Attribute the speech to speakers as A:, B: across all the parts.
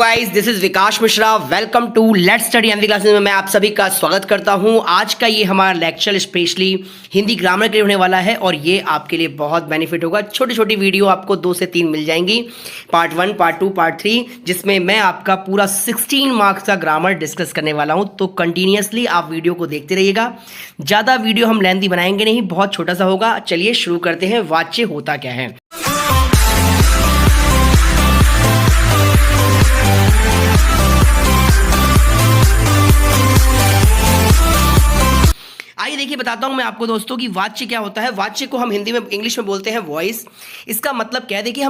A: Guys, this is Vikas Mishra. Welcome to let's study Hindi classes में मैं आप सभी का स्वागत करता हूं। आज का ये हमारा लेक्चर स्पेशली हिंदी ग्रामर के लिए होने वाला है और ये आपके लिए बहुत बेनिफिट होगा। छोटी छोटी वीडियो आपको 2 से 3 मिल जाएंगी, पार्ट 1, पार्ट 2, पार्ट 3, जिसमें मैं आपका पूरा 16 मार्क्स का ग्रामर डिस्कस करने वाला हूं। तो कंटिन्यूसली आप वीडियो को देखते रहिएगा। ज़्यादा वीडियो हम लेंथी बनाएंगे नहीं, बहुत छोटा सा होगा। चलिए शुरू करते हैं। वाच्य होता क्या है? आइए देखिए, बताता हूं मैं आपको दोस्तों कि वाच्य क्या होता है। वाच्य को हम हिंदी में, इंग्लिश में बोलते हैं वॉइस। इसका मतलब क्या है? देखिए,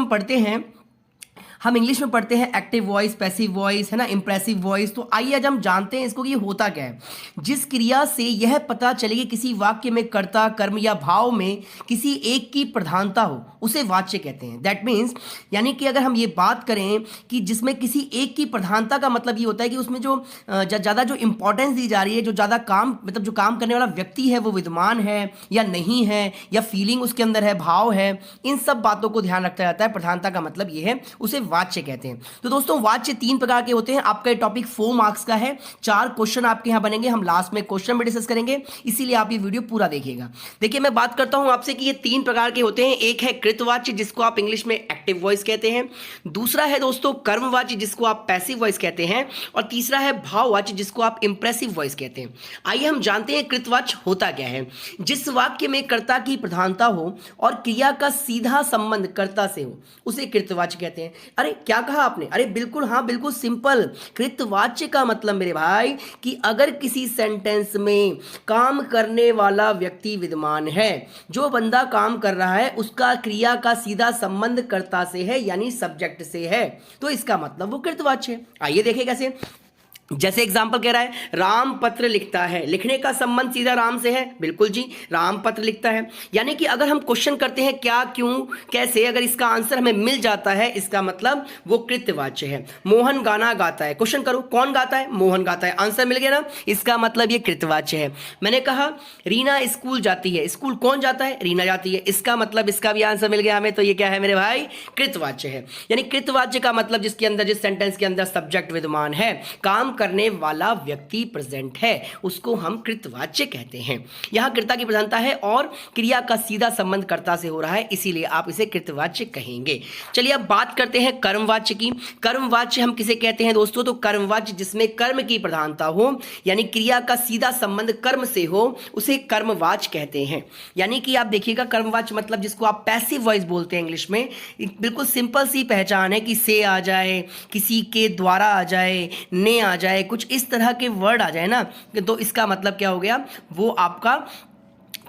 A: हम इंग्लिश में पढ़ते हैं एक्टिव वॉइस, पैसिव वॉइस, है ना, इंप्रेसिव वॉइस। तो आइए आज हम जानते हैं इसको कि ये होता क्या है। जिस क्रिया से यह पता चले कि किसी वाक्य में कर्ता, कर्म या भाव में किसी एक की प्रधानता हो, उसे वाच्य कहते हैं। दैट मीन्स, यानी कि अगर हम ये बात करें कि जिसमें किसी एक की प्रधानता का मतलब ये होता है कि उसमें जो ज़्यादा जो इंपॉर्टेंस दी जा रही है, जो ज़्यादा काम, मतलब जो काम करने वाला व्यक्ति है वो विद्वान है या नहीं है, या फीलिंग उसके अंदर है, भाव है, इन सब बातों को ध्यान रखा जाता है। प्रधानता का मतलब ये है, उसे वाच्य कहते हैं। तो दोस्तों, वाच्य 3 प्रकार के होते हैं। आपका ये टॉपिक 4 मार्क्स का है। 4 क्वेश्चन आपके यहां बनेंगे। हम लास्ट में क्वेश्चन भी डिस्कस करेंगे, इसीलिए आप ये वीडियो पूरा देखिएगा। देखिए, मैं बात करता हूं आपसे कि ये 3 प्रकार के होते हैं। एक है कृतवाच्य, जिसको आप इंग्लिश में एक्टिव वॉइस कहते हैं। दूसरा है दोस्तों कर्मवाच्य, जिसको आप पैसिव वॉइस कहते हैं। और तीसरा है भाववाच्य, जिसको आप इंप्रेसिव वॉइस कहते हैं। आइए हम जानते हैं कृतवाच्य होता क्या है। जिस वाक्य में कर्ता की प्रधानता हो और क्रिया का सीधा संबंध कर्ता से हो, उसे कृतवाच्य कहते हैं। अरे क्या कहा आपने? अरे बिल्कुल, हाँ बिल्कुल सिंपल। कृतवाच्य का मतलब मेरे भाई कि अगर किसी सेंटेंस में काम करने वाला व्यक्ति विद्यमान है, जो बंदा काम कर रहा है उसका क्रिया का सीधा संबंध कर्ता से है, यानी सब्जेक्ट से है, तो इसका मतलब वो कृतवाच्य है। आइए देखें कैसे। जैसे एग्जाम्पल कह रहा है, राम पत्र लिखता है। लिखने का संबंध सीधा राम से है। बिल्कुल जी, राम पत्र लिखता है। यानी कि अगर हम क्वेश्चन करते हैं क्या, क्यों, कैसे, अगर इसका आंसर हमें मिल जाता है, इसका मतलब वो कृतवाच्य है। मोहन गाना गाता है। क्वेश्चन करो, कौन गाता है? मोहन गाता है। आंसर मिल गया ना, इसका मतलब ये कृतवाच्य है। मैंने कहा रीना स्कूल जाती है। स्कूल कौन जाता है? रीना जाती है। इसका मतलब इसका भी आंसर मिल गया हमें। तो ये क्या है मेरे भाई? कृतवाच्य है। यानी कृतवाच्य का मतलब जिसके अंदर, जिस सेंटेंस के अंदर सब्जेक्ट विद्यमान है, काम करने वाला व्यक्ति प्रेजेंट है, उसको हम कृतवाच्य कहते हैं। यहां कर्ता की प्रधानता है और क्रिया का सीधा संबंध कर्ता से हो रहा है, इसीलिए आप इसे कृतवाच्य कहेंगे। चलिए अब बात करते हैं कर्मवाच्य की। कर्मवाच्य हम किसे कहते हैं दोस्तों? तो कर्मवाच्य जिसमें कर्म की प्रधानता हो, यानी क्रिया का सीधा संबंध कर्म से हो, उसे कर्मवाच्य कहते हैं। यानी कि आप देखिएगा, कर्मवाच्य मतलब जिसको आप पैसिव वॉइस बोलते हैं इंग्लिश में। बिल्कुल सिंपल सी पहचान है कि से आ जाए, किसी के द्वारा आ जाए, ने आ जाए, कुछ इस तरह के वर्ड आ जाए ना, तो इसका मतलब क्या हो गया? वो आपका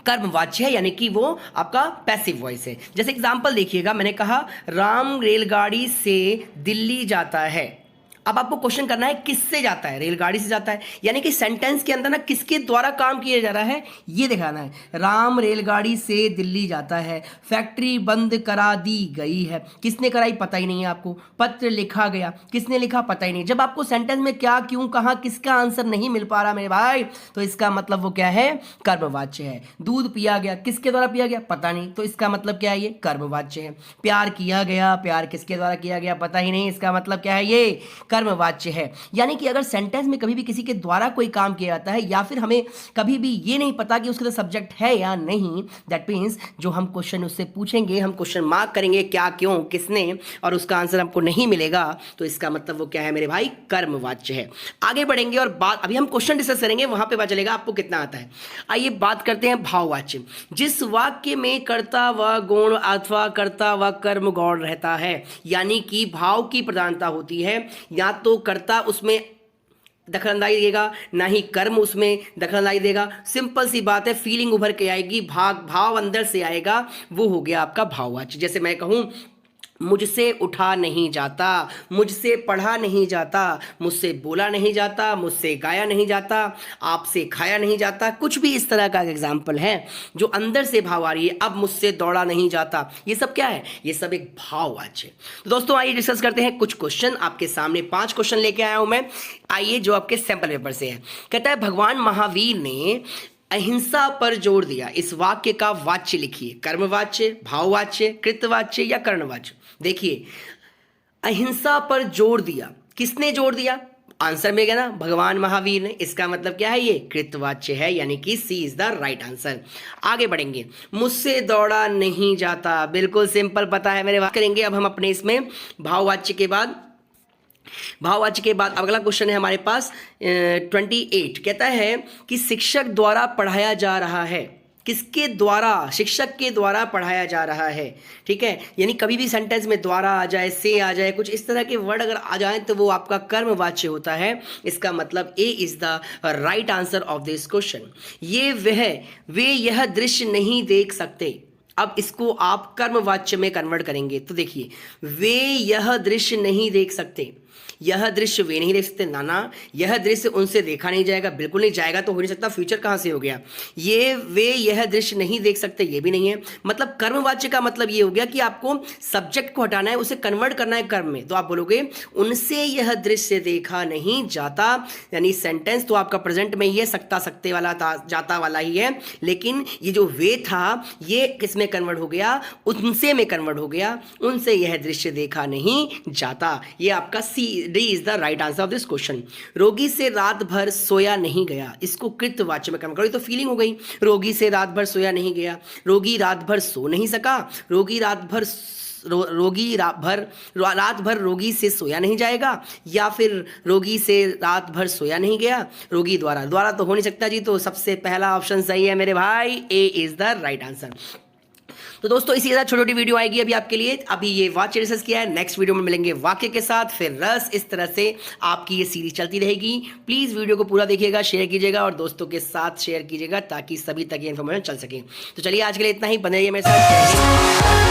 A: कर्मवाच्य है, यानी कि वो आपका पैसिव वॉइस है। जैसे एग्जांपल देखिएगा, मैंने कहा राम रेलगाड़ी से दिल्ली जाता है। अब आपको क्वेश्चन करना है किससे जाता है? रेलगाड़ी से जाता है। यानी कि सेंटेंस के अंदर ना किसके द्वारा काम किया जा रहा है, ये दिखाना है। राम रेलगाड़ी से दिल्ली जाता है। फैक्ट्री बंद करा दी गई है। किसने कराई? पता ही नहीं है आपको। पत्र लिखा गया। किसने लिखा? पता ही नहीं। जब आपको सेंटेंस में क्या, क्यों, कहां, किसका आंसर नहीं मिल पा रहा मेरे भाई, तो इसका मतलब वो क्या है? कर्मवाच्य है। दूध पिया गया। किसके द्वारा पिया गया? पता नहीं। तो इसका मतलब क्या है? ये कर्मवाच्य है। प्यार किया गया। प्यार किसके द्वारा किया गया? पता ही नहीं। इसका मतलब क्या है? ये कर्मवाच्य है। यानी कि अगर सेंटेंस में कभी भी किसी के द्वारा कोई काम किया जाता है, या फिर हमें कभी भी ये नहीं पता कि उसके सब्जेक्ट है या नहीं, दैट मीन्स जो हम क्वेश्चन उससे पूछेंगे, हम क्वेश्चन मार्क करेंगे क्या, क्यों, किसने, और उसका आंसर हमको नहीं मिलेगा, तो इसका मतलब वो क्या है मेरे भाई? कर्मवाच्य है। आगे बढ़ेंगे और बात, अभी हम क्वेश्चन डिस्कस करेंगे, वहां पे पता चलेगा आपको कितना आता है। आइए बात करते हैं भाववाच्य। जिस वाक्य में कर्ता व गुण अथवा कर्ता व कर्म गौण रहता है, यानी कि भाव की प्रधानता होती है, या तो कर्ता उसमें दखलंदाजी देगा, ना ही कर्म उसमें दखलंदाजी देगा। सिंपल सी बात है, फीलिंग उभर के आएगी, भाव अंदर से आएगा, वो हो गया आपका भाववाच्य। जैसे मैं कहूं, मुझसे उठा नहीं जाता, मुझसे पढ़ा नहीं जाता, मुझसे बोला नहीं जाता, मुझसे गाया नहीं जाता, आपसे खाया नहीं जाता, कुछ भी इस तरह का एग्जाम्पल है जो अंदर से भाव आ रही है। अब मुझसे दौड़ा नहीं जाता, ये सब क्या है? ये सब एक भाववाच्य है। तो दोस्तों आइए डिस्कस करते हैं कुछ क्वेश्चन। आपके सामने 5 क्वेश्चन लेके आया हूं मैं। आइए, जो आपके सैंपल पेपर से है। कहता है भगवान महावीर ने अहिंसा पर जोर दिया। इस वाक्य का वाच्य लिखिए। कर्मवाच्य, भाववाच्य, कृतवाच्य या कर्णवाच्य। देखिए, अहिंसा पर जोर दिया, किसने जोड़ दिया? आंसर में गया ना, भगवान महावीर ने। इसका मतलब क्या है? ये कृतवाच्य है, यानी कि सी इज द राइट आंसर। आगे बढ़ेंगे। मुझसे दौड़ा नहीं जाता, बिल्कुल सिंपल पता है मेरे। बात करेंगे अब हम अपने इसमें भाववाच्य के बाद। भाववाच्य के बाद अगला क्वेश्चन है हमारे पास 28। कहता है कि शिक्षक द्वारा पढ़ाया जा रहा है। किसके द्वारा? शिक्षक के द्वारा पढ़ाया जा रहा है। ठीक है, यानी कभी भी सेंटेंस में द्वारा आ जाए, से आ जाए, कुछ इस तरह के वर्ड अगर आ जाए तो वो आपका कर्मवाच्य होता है। इसका मतलब A is the right answer of this question. वे यह दृश्य नहीं देख सकते। अब इसको आप कर्मवाच्य में कन्वर्ट करेंगे तो देखिए, वे यह दृश्य नहीं देख सकते। यह दृश्य वे नहीं देख सकते, नाना। यह दृश्य उनसे देखा नहीं जाएगा, बिल्कुल नहीं जाएगा तो हो नहीं सकता, फ्यूचर कहाँ से हो गया? वे यह दृश्य नहीं देख सकते, ये भी नहीं है। मतलब कर्मवाच्य का मतलब ये हो गया कि आपको सब्जेक्ट को हटाना है, उसे कन्वर्ट करना है कर्म में। तो आप बोलोगे उनसे यह दृश्य देखा नहीं जाता, यानी सेंटेंस तो आपका प्रेजेंट में ही है, सकता सकते वाला जाता वाला ही है, लेकिन ये जो वे था ये किस में कन्वर्ट हो गया? उनसे में कन्वर्ट हो गया। उनसे यह दृश्य देखा नहीं जाता। ये आपका C D is the right answer of this question. रोगी से रात भर सोया नहीं गया, इसको कृतवाच्य में कन्वर्ट करो। तो फीलिंग हो गई, रोगी से रात भर सोया नहीं गया। रोगी रात भर सो नहीं सका। रोगी रात भर रोगी से सोया नहीं जाएगा, या फिर रोगी से रात भर सोया नहीं गया। रोगी द्वारा तो हो नहीं सकता जी, तो सबसे पहला ऑप्शन सही है मेरे भाई, ए इज द राइट आंसर। तो दोस्तों इसी के साथ छोटी छोटी वीडियो आएगी अभी आपके लिए। अभी ये वाक्य रिसर्च किया है, नेक्स्ट वीडियो में मिलेंगे वाक्य के साथ, फिर रस। इस तरह से आपकी ये सीरीज चलती रहेगी। प्लीज़ वीडियो को पूरा देखिएगा, शेयर कीजिएगा और दोस्तों के साथ शेयर कीजिएगा ताकि सभी तक ये इन्फॉर्मेशन चल सके। तो चलिए आज के लिए इतना ही, बने रहिए मेरे साथ।